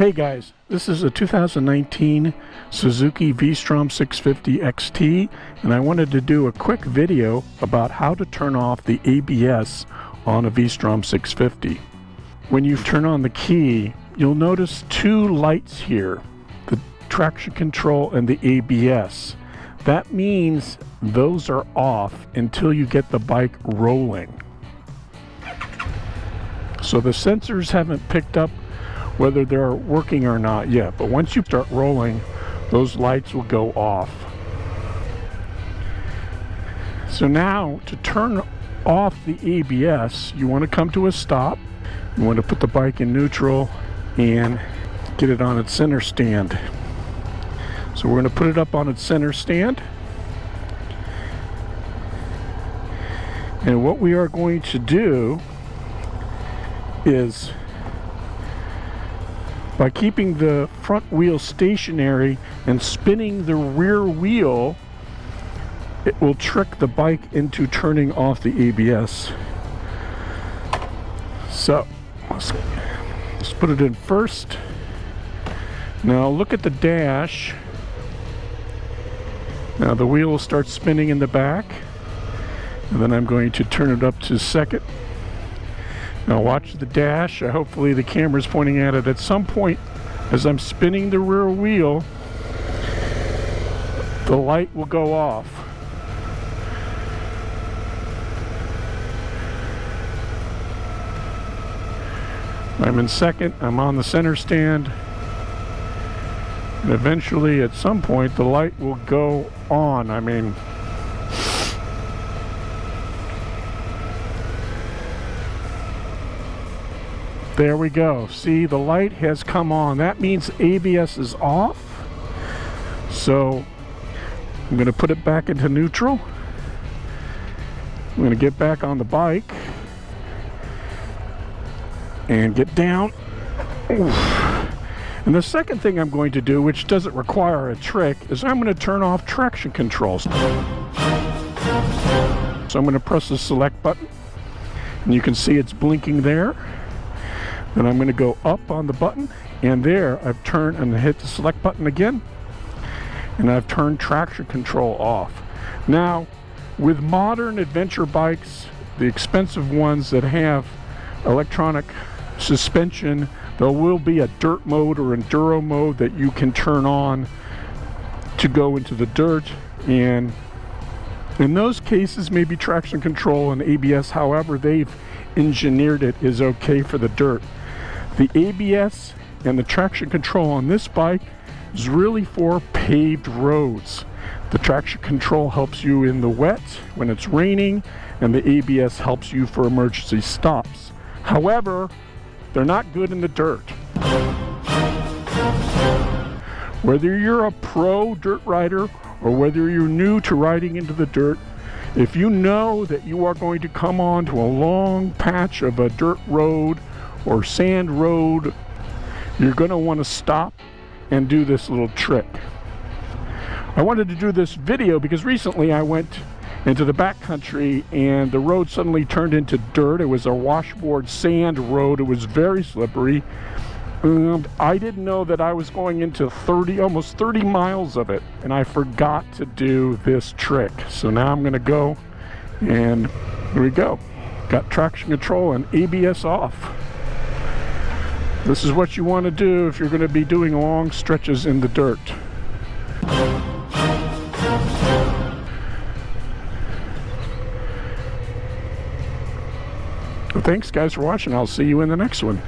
Hey guys, this is a 2019 Suzuki V-Strom 650 XT, and I wanted to do a quick video about how to turn off the ABS on a V-Strom 650. When you turn on the key, you'll notice two lights here, the traction control and the ABS. That means those are off until you get the bike rolling. So the sensors haven't picked up whether they're working or not yet, but once you start rolling, those lights will go off. So now, to turn off the ABS, you want to come to a stop. You want to put the bike in neutral and get it on its center stand. So we're going to put it up on its center stand. And what we are going to do is, by keeping the front wheel stationary and spinning the rear wheel, it will trick the bike into turning off the ABS. So let's put it in first. Now look at the dash. Now the wheel will start spinning in the back, and then I'm going to turn it up to second. Now watch the dash. Hopefully the camera's pointing at it. At some point, as I'm spinning the rear wheel, the light will go off. I'm in second. I'm on the center stand. And eventually, at some point, the light will go on. There we go. See, the light has come on. That means ABS is off. So I'm going to put it back into neutral. I'm going to get back on the bike and get down. Oof. And the second thing I'm going to do, which doesn't require a trick, is I'm going to turn off traction controls. So I'm going to press the select button, and you can see it's blinking there. Then I'm going to go up on the button, and there I've turned and hit the select button again, and I've turned traction control off. Now, with modern adventure bikes, the expensive ones that have electronic suspension, there will be a dirt mode or enduro mode that you can turn on to go into the dirt, and in those cases maybe traction control and ABS, however they've engineered it, is okay for the dirt. The ABS and the traction control on this bike is really for paved roads. The traction control helps you in the wet when it's raining, and the ABS helps you for emergency stops. However, they're not good in the dirt. Whether you're a pro dirt rider or whether you're new to riding into the dirt, if you know that you are going to come onto a long patch of a dirt road or sand road, you're going to want to stop and do this little trick. I wanted to do this video because recently I went into the backcountry and the road suddenly turned into dirt. It was a washboard sand road. It was very slippery, and I didn't know that I was going into almost 30 miles of it, and I forgot to do this trick. So now I'm going to go, and here we go. Got traction control and ABS off. This is what you want to do if you're going to be doing long stretches in the dirt. Well, thanks guys for watching. I'll see you in the next one.